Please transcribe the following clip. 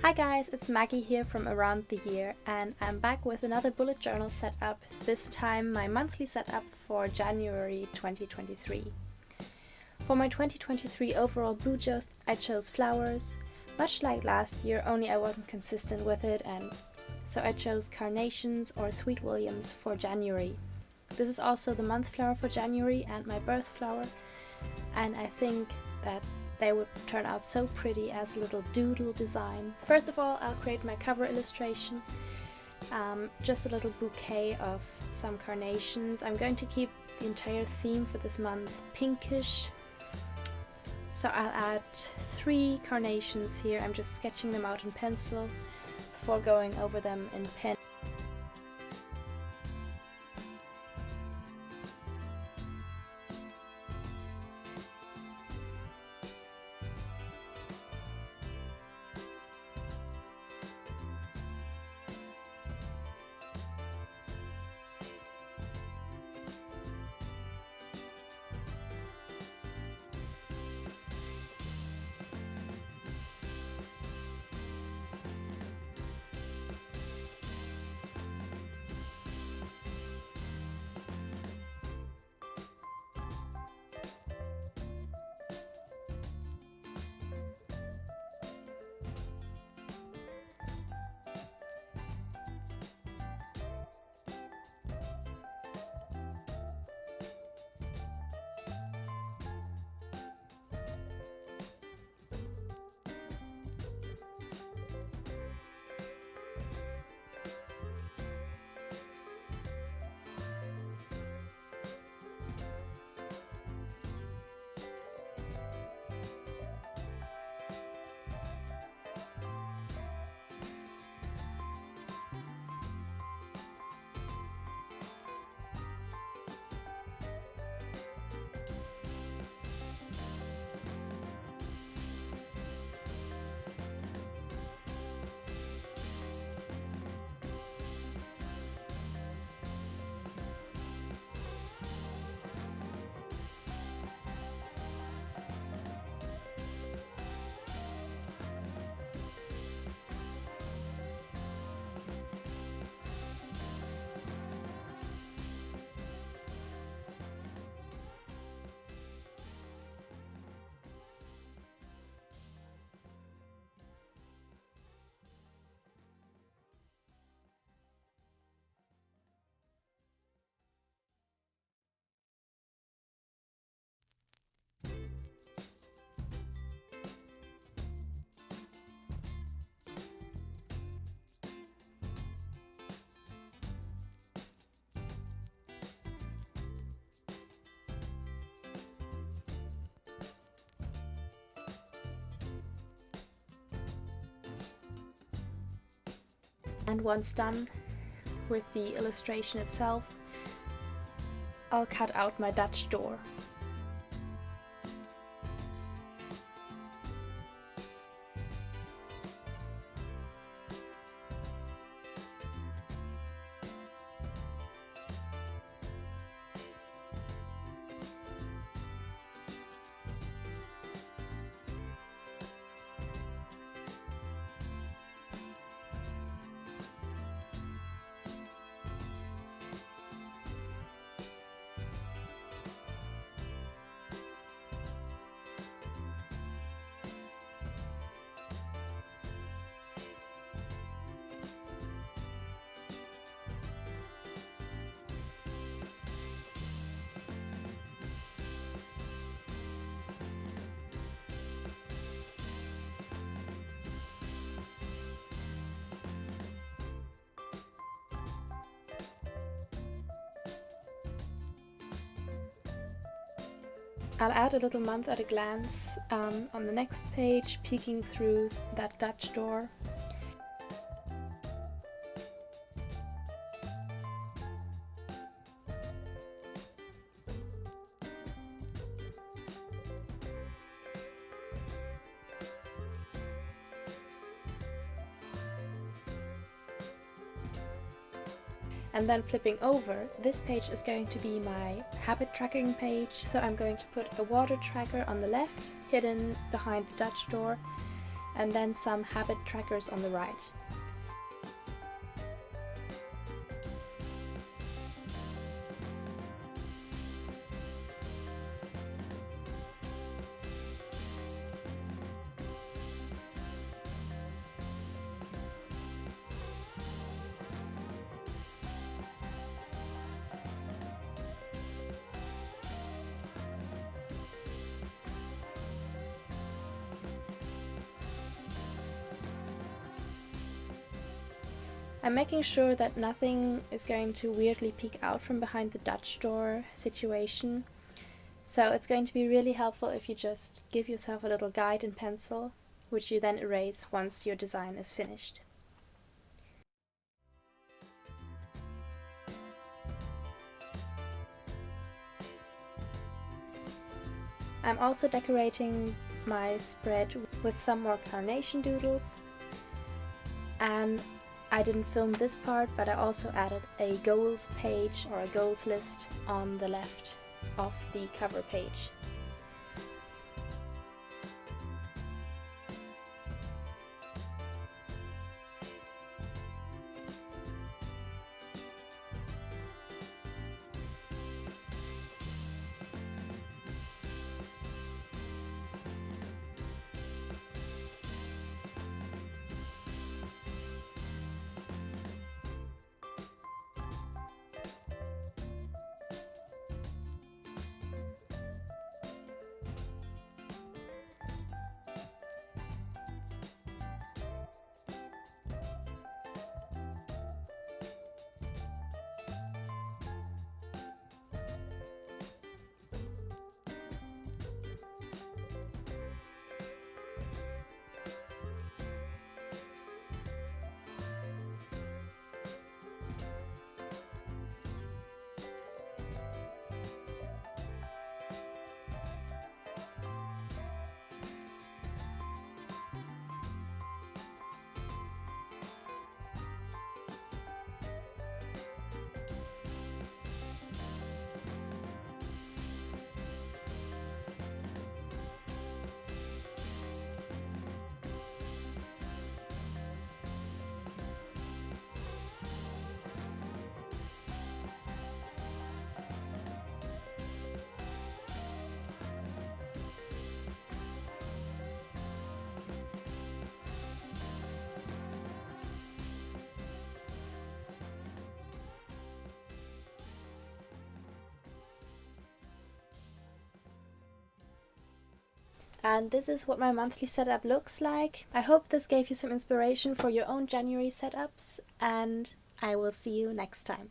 Hi guys, it's Maggie here from Around the Year, and I'm back with another bullet journal setup, this time my monthly setup for January 2023. For my 2023 overall bujo, I chose flowers, much like last year, only I wasn't consistent with it, and so I chose carnations or sweet williams for January. This is also the month flower for January and my birth flower, and I think that they would turn out so pretty as a little doodle design. First of all, I'll create my cover illustration. Just a little bouquet of some carnations. I'm going to keep the entire theme for this month pinkish. So I'll add 3 carnations here. I'm just sketching them out in pencil before going over them in pen. And once done with the illustration itself, I'll cut out my Dutch door. I'll add a little month at a glance on the next page, peeking through that Dutch door. And then flipping over, this page is going to be my habit tracking page. So I'm going to put a water tracker on the left, hidden behind the Dutch door, and then some habit trackers on the right. I'm making sure that nothing is going to weirdly peek out from behind the Dutch door situation. So it's going to be really helpful if you just give yourself a little guide in pencil, which you then erase once your design is finished. I'm also decorating my spread with some more carnation doodles, and I didn't film this part, but I also added a goals page or a goals list on the left of the cover page. And this is what my monthly setup looks like. I hope this gave you some inspiration for your own January setups, and I will see you next time.